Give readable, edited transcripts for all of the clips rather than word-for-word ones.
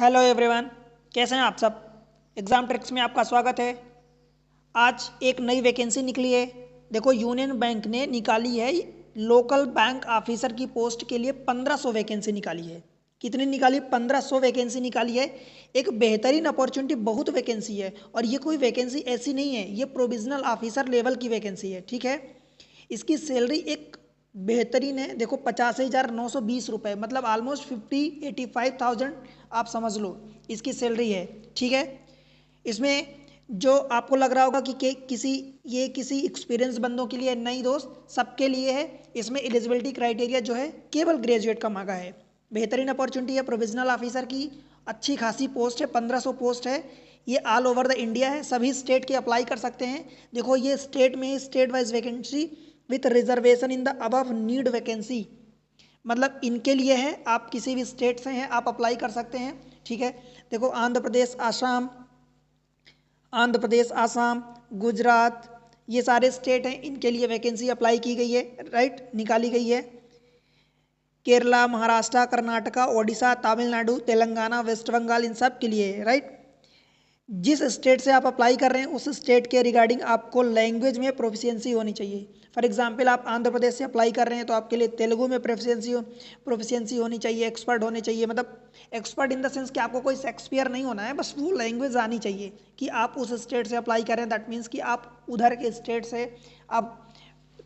Hello everyone, कैसे हैं आप सब। एग्ज़ाम ट्रिक्स में आपका स्वागत है। आज एक नई वैकेंसी निकली है। देखो, यूनियन बैंक ने निकाली है लोकल बैंक ऑफिसर की पोस्ट के लिए 1500 वैकेंसी निकाली है। कितनी निकाली? 1500 वैकेंसी निकाली है। एक बेहतरीन अपॉर्चुनिटी, बहुत वैकेंसी है। और ये कोई वैकेंसी ऐसी नहीं है, ये प्रोविजनल ऑफिसर लेवल की वैकेंसी है। ठीक है, इसकी सैलरी एक बेहतरीन है। देखो, 85,920 रुपये, मतलब ऑलमोस्ट 85,000 आप समझ लो इसकी सैलरी है। ठीक है, इसमें जो आपको लग रहा होगा कि किसी एक्सपीरियंस बंदों के लिए नहीं दोस्त, सबके लिए है। इसमें एलिजिबिलिटी क्राइटेरिया जो है केवल ग्रेजुएट का मांगा है। बेहतरीन अपॉर्चुनिटी है प्रोविजनल ऑफिसर की। अच्छी खासी पोस्ट है, 1500 पोस्ट है। ये ऑल ओवर द इंडिया है, सभी स्टेट के अप्लाई कर सकते हैं। देखो, ये स्टेट में state wise vacancy with reservation in the above need vacancy, मतलब इनके लिए है। आप किसी भी स्टेट से हैं, आप अप्लाई कर सकते हैं। ठीक है, देखो, आंध्र प्रदेश, आसाम, गुजरात, ये सारे स्टेट हैं, इनके लिए वैकेंसी अप्लाई की गई है, राइट, निकाली गई है। केरला, महाराष्ट्र, कर्नाटका, ओडिशा, तमिलनाडु, तेलंगाना, वेस्ट बंगाल, इन सब के लिए है, राइट। जिस स्टेट से आप अप्लाई कर रहे हैं उस स्टेट के रिगार्डिंग आपको लैंग्वेज में प्रोफिशिएंसी होनी चाहिए। फॉर एग्जांपल, आप आंध्र प्रदेश से अप्लाई कर रहे हैं तो आपके लिए तेलुगु में प्रोफिशिएंसी होनी चाहिए, एक्सपर्ट होने चाहिए। मतलब एक्सपर्ट इन द सेंस कि आपको कोई शेक्सपियर नहीं होना है, बस वो लैंग्वेज आनी चाहिए कि आप उस स्टेट से अप्लाई कर रहे हैं। दैट मीन्स कि आप उधर के स्टेट से आप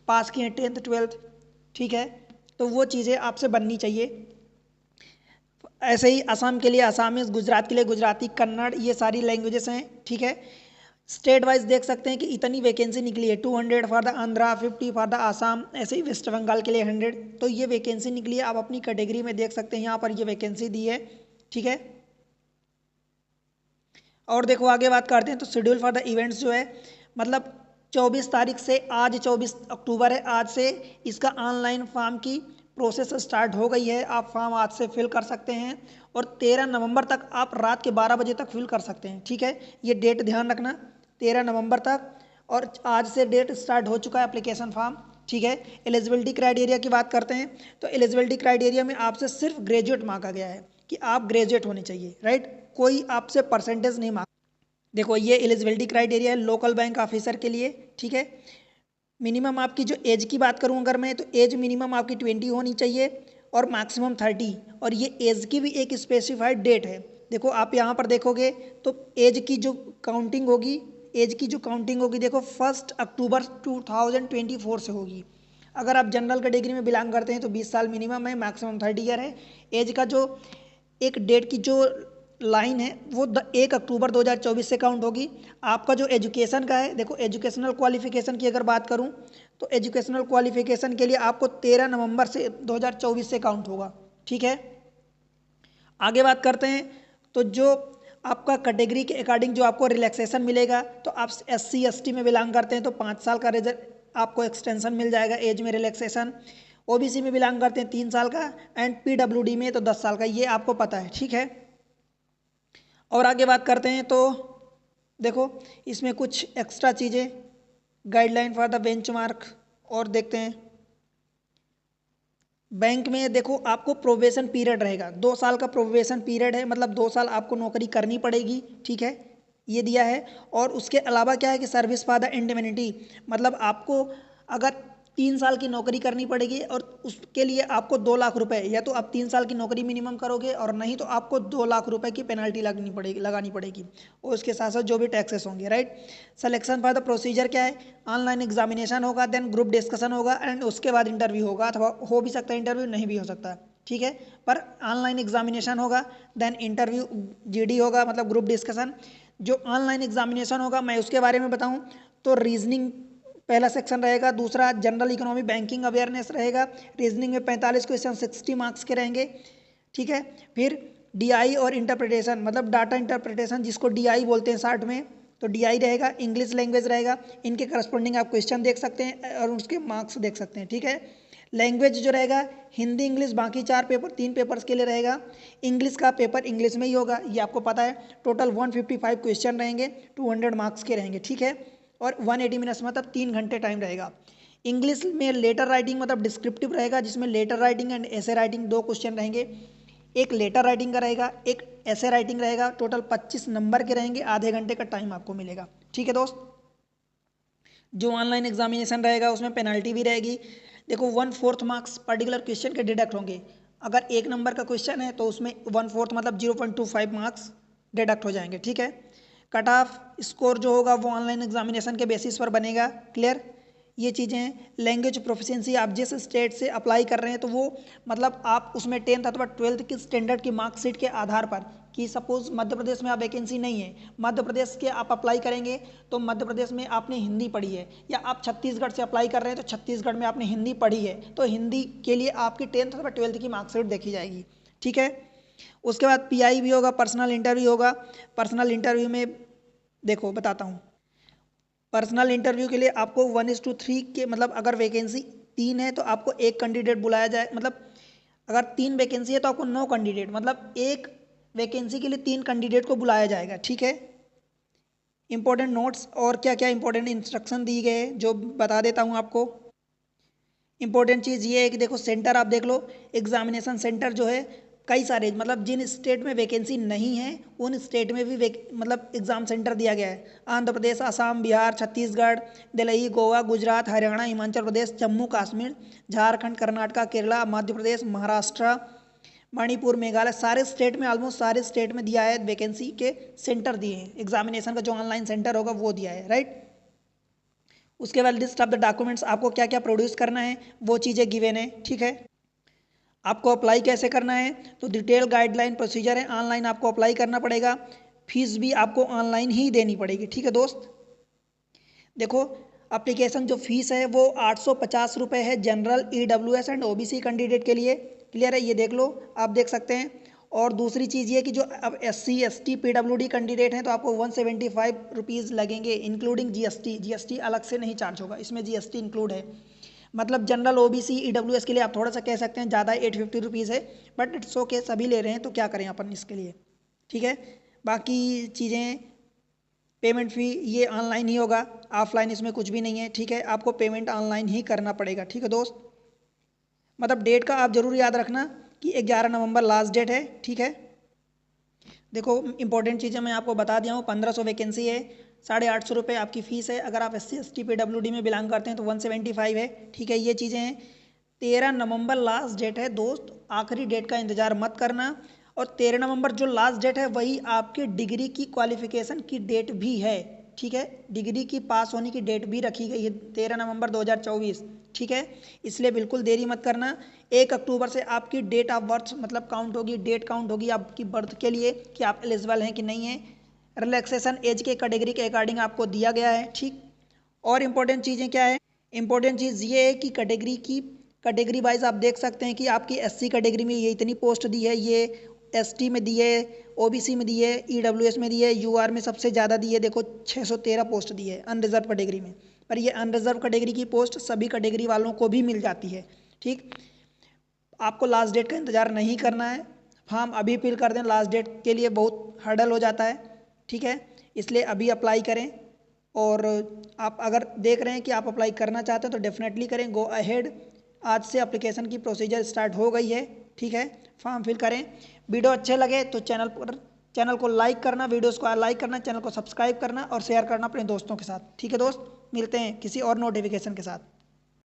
पास किए हैं 10th 12th। ठीक है, तो वो चीज़ें आपसे बननी चाहिए। ऐसे ही असम के लिए असमीज, गुजरात के लिए गुजराती, कन्नड़, ये सारी लैंग्वेजेस हैं। ठीक है, स्टेट वाइज देख सकते हैं कि इतनी वैकेंसी निकली है। 200 for the Andhra, 50 for the Assam, ऐसे ही वेस्ट बंगाल के लिए 100। तो ये वैकेंसी निकली है, आप अपनी कैटेगरी में देख सकते हैं, यहाँ पर ये वैकेंसी दी है। ठीक है, और देखो आगे बात करते हैं तो शेड्यूल फॉर द इवेंट्स जो है, मतलब 24 तारीख से, आज 24 अक्टूबर है, आज से इसका ऑनलाइन फॉर्म की प्रोसेस स्टार्ट हो गई है। आप फॉर्म आज से फिल कर सकते हैं और 13 नवंबर तक आप रात के 12 बजे तक फिल कर सकते हैं। ठीक है, ये डेट ध्यान रखना, 13 नवंबर तक। और आज से डेट स्टार्ट हो चुका है एप्लीकेशन फॉर्म। ठीक है, एलिजिबिलिटी क्राइटेरिया की बात करते हैं तो एलिजिबिलिटी क्राइटेरिया में आपसे सिर्फ ग्रेजुएट मांगा गया है कि आप ग्रेजुएट होने चाहिए, राइट। कोई आपसे परसेंटेज नहीं मांगा। देखो, ये एलिजिबिलिटी क्राइटेरिया है लोकल बैंक ऑफिसर के लिए। ठीक है, मिनिमम आपकी जो एज की बात करूं अगर मैं, तो एज मिनिमम आपकी 20 होनी चाहिए और मैक्सिमम 30। और ये एज की भी एक स्पेसिफाइड डेट है। देखो, आप यहाँ पर देखोगे तो एज की जो काउंटिंग होगी, देखो 1 अक्टूबर 2024 से होगी। अगर आप जनरल कैटेगरी में बिलोंग करते हैं तो 20 साल मिनिमम है, मैक्सिमम 30 ईयर है। एज का जो एक डेट की जो लाइन है वो 1 अक्टूबर 2024 से काउंट होगी। आपका जो एजुकेशन का है, देखो एजुकेशनल क्वालिफिकेशन की अगर बात करूं तो एजुकेशनल क्वालिफिकेशन के लिए आपको 13 नवंबर से 2024 से काउंट होगा। ठीक है, आगे बात करते हैं तो जो आपका कैटेगरी के अकॉर्डिंग जो आपको रिलैक्सेशन मिलेगा, तो आप SC ST में बिलोंग करते हैं तो 5 साल का रिजर्व आपको एक्सटेंशन मिल जाएगा एज में, रिलैक्सेशन। OBC में बिलोंग करते हैं 3 साल का, एंड PWD में तो 10 साल का, ये आपको पता है। ठीक है, और आगे बात करते हैं तो देखो इसमें कुछ एक्स्ट्रा चीज़ें, गाइडलाइन फॉर द बेंचमार्क, और देखते हैं। बैंक में देखो आपको प्रोबेशन पीरियड रहेगा, 2 साल का प्रोबेशन पीरियड है, मतलब 2 साल आपको नौकरी करनी पड़ेगी। ठीक है, ये दिया है। और उसके अलावा क्या है कि सर्विस फॉर द इंडिपेंडेंटी, मतलब आपको अगर 3 साल की नौकरी करनी पड़ेगी और उसके लिए आपको 2 लाख रुपए, या तो आप 3 साल की नौकरी मिनिमम करोगे और नहीं तो आपको 2 लाख रुपए की पेनल्टी लगानी पड़ेगी और उसके साथ साथ जो भी टैक्सेस होंगे, right. Selection for the procedure क्या है, ऑनलाइन एग्जामिनेशन होगा, देन ग्रुप डिस्कशन होगा, एंड उसके बाद इंटरव्यू होगा, अथवा हो भी सकता है इंटरव्यू, नहीं भी हो सकता है। ठीक है, पर ऑनलाइन एग्जामिनेशन होगा, देन इंटरव्यू, GD होगा, मतलब ग्रुप डिस्कशन। जो ऑनलाइन एग्जामिनेशन होगा मैं उसके बारे में बताऊं तो रीजनिंग पहला सेक्शन रहेगा, दूसरा जनरल इकोनॉमी बैंकिंग अवेयरनेस रहेगा। रीजनिंग में 45 क्वेश्चन 60 मार्क्स के रहेंगे। ठीक है, फिर DI और इंटरप्रिटेशन, मतलब डाटा इंटरप्रिटेशन, जिसको DI बोलते हैं शॉर्ट में, तो DI रहेगा। इंग्लिश लैंग्वेज रहेगा, इनके करस्पॉन्डिंग आप क्वेश्चन देख सकते हैं और उसके मार्क्स देख सकते हैं। ठीक है, लैंग्वेज जो रहेगा हिंदी इंग्लिश, बाकी 3 पेपर्स के लिए रहेगा। इंग्लिश का पेपर इंग्लिश में ही होगा, ये आपको पता है। टोटल 155 क्वेश्चन रहेंगे, 200 मार्क्स के रहेंगे। ठीक है, और 180 मिनट्स, मतलब 3 घंटे टाइम रहेगा। इंग्लिश में लेटर राइटिंग मतलब डिस्क्रिप्टिव रहेगा, जिसमें लेटर राइटिंग एंड ऐसे राइटिंग 2 क्वेश्चन रहेंगे। एक लेटर राइटिंग का रहेगा, एक ऐसे राइटिंग रहेगा। टोटल 25 नंबर के रहेंगे, आधे घंटे का टाइम आपको मिलेगा। ठीक है दोस्त। जो ऑनलाइन एग्जामिनेशन रहेगा उसमें पेनल्टी भी रहेगी। देखो 1/4 मार्क्स पर्टिकुलर क्वेश्चन के डिडक्ट होंगे। अगर 1 नंबर का क्वेश्चन है तो उसमें 1/4 मतलब 0.25 मार्क्स डिडक्ट हो जाएंगे। ठीक है। कट ऑफ स्कोर जो होगा वो ऑनलाइन एग्जामिनेशन के बेसिस पर बनेगा। क्लियर। ये चीज़ें हैं। लैंग्वेज प्रोफिशिएंसी आप जिस स्टेट से अप्लाई कर रहे हैं तो वो मतलब आप उसमें 10th अथवा 12th की स्टैंडर्ड की मार्कशीट के आधार पर, कि सपोज मध्य प्रदेश में आप वैकेंसी नहीं है, मध्य प्रदेश के आप अप्लाई करेंगे तो मध्य प्रदेश में आपने हिंदी पढ़ी है, या आप छत्तीसगढ़ से अप्लाई कर रहे हैं तो छत्तीसगढ़ में आपने हिंदी पढ़ी है, तो हिंदी के लिए आपकी 10th अथवा 12th की मार्कशीट देखी जाएगी। ठीक है। उसके बाद पीआई भी होगा, पर्सनल इंटरव्यू होगा। पर्सनल इंटरव्यू में देखो बताता हूँ। पर्सनल इंटरव्यू के लिए आपको 1:3 के मतलब अगर वैकेंसी 3 है तो आपको एक कैंडिडेट बुलाया जाए, मतलब अगर 3 वैकेंसी है तो आपको 9 कैंडिडेट, मतलब एक वैकेंसी के लिए 3 कैंडिडेट को बुलाया जाएगा। ठीक है। इंपॉर्टेंट नोट्स और क्या क्या इंपॉर्टेंट इंस्ट्रक्शन दिए गए हैं जो बता देता हूँ आपको। इंपॉर्टेंट चीज़ ये है कि देखो सेंटर आप देख लो, एग्जामिनेशन सेंटर जो है कई सारे, मतलब जिन स्टेट में वैकेंसी नहीं है उन स्टेट में भी मतलब एग्जाम सेंटर दिया गया है। आंध्र प्रदेश, असम, बिहार, छत्तीसगढ़, दिल्ली, गोवा, गुजरात, हरियाणा, हिमाचल प्रदेश, जम्मू कश्मीर, झारखंड, कर्नाटका, केरला, मध्य प्रदेश, महाराष्ट्र, मणिपुर, मेघालय, सारे स्टेट में, ऑलमोस्ट सारे स्टेट में दिया है वैकेंसी के सेंटर दिए हैं। एग्जामिनेशन का जो ऑनलाइन सेंटर होगा वो दिया है। राइट। उसके बाद लिस्ट ऑफ द डॉक्यूमेंट्स, आपको क्या क्या प्रोड्यूस करना है वो चीज़ें गिवन है। ठीक है। आपको अप्लाई कैसे करना है तो डिटेल गाइडलाइन प्रोसीजर है, ऑनलाइन आपको अप्लाई करना पड़ेगा। फीस भी आपको ऑनलाइन ही देनी पड़ेगी। ठीक है दोस्त। देखो अप्लीकेशन जो फीस है वो 850 रुपये है general, EWS and OBC candidate के लिए। क्लियर है, ये देख लो, आप देख सकते हैं। और दूसरी चीज़ ये कि जो अब SC ST PWD कैंडिडेट हैं तो आपको 175 रुपीज़ लगेंगे इंक्लूडिंग GST। GST अलग से नहीं चार्ज होगा, इसमें GST इंक्लूड है। मतलब जनरल, OBC, EWS के लिए आप थोड़ा सा कह सकते हैं ज़्यादा 850 रुपीज़ है, बट इट्स ओके, सभी ले रहे हैं तो क्या करें अपन इसके लिए। ठीक है। बाकी चीज़ें, पेमेंट फ़ी ये ऑनलाइन ही होगा, ऑफलाइन इसमें कुछ भी नहीं है। ठीक है। आपको पेमेंट ऑनलाइन ही करना पड़ेगा। ठीक है दोस्त। मतलब डेट का आप ज़रूर याद रखना कि 11 नवंबर लास्ट डेट है। ठीक है। देखो इंपॉर्टेंट चीज़ें मैं आपको बता दिया हूँ। 1500 वैकेंसी है, 850 रुपये आपकी फ़ीस है। अगर आप SC ST PWD में बिलोंग करते हैं तो 175 है। ठीक है। ये चीज़ें हैं। 13 नवंबर लास्ट डेट है दोस्त, आखिरी डेट का इंतज़ार मत करना। और 13 नवंबर जो लास्ट डेट है वही आपके डिग्री की क्वालिफिकेशन की डेट भी है। ठीक है। डिग्री की पास होने की डेट भी रखी गई है 13 नवंबर 2024। ठीक है। इसलिए बिल्कुल देरी मत करना। 1 अक्टूबर से आपकी डेट ऑफ बर्थ मतलब काउंट होगी, डेट काउंट होगी आपकी बर्थ के लिए कि आप एलिजिबल हैं कि नहीं है। रिलैक्सेशन एज के कैटेगरी के अकॉर्डिंग आपको दिया गया है। ठीक। और इम्पोर्टेंट चीज़ें क्या है, इंपॉर्टेंट चीज़ ये है कि कैटेगरी वाइज आप देख सकते हैं कि आपकी SC कैटेगरी में ये इतनी पोस्ट दी है, ये ST में दी है, OBC में दी है, EWS में दी है, UR में सबसे ज़्यादा दी है। देखो 613 पोस्ट दी है अनरिजर्व कैटेगरी में। पर ये अनरिजर्व कैटेगरी की पोस्ट सभी कैटेगरी वालों को भी मिल जाती है। ठीक। आपको लास्ट डेट का इंतज़ार नहीं करना है, फॉर्म अभी फिल कर दें, लास्ट डेट के लिए बहुत हर्डल हो जाता है। ठीक है। इसलिए अभी अप्लाई करें। और आप अगर देख रहे हैं कि आप अप्लाई करना चाहते हैं तो डेफिनेटली करें, गो अहेड। आज से एप्लीकेशन की प्रोसीजर स्टार्ट हो गई है। ठीक है। फॉर्म फिल करें। वीडियो अच्छे लगे तो चैनल को लाइक करना, वीडियोस को लाइक करना, चैनल को सब्सक्राइब करना और शेयर करना अपने दोस्तों के साथ। ठीक है दोस्त, मिलते हैं किसी और नोटिफिकेशन के साथ।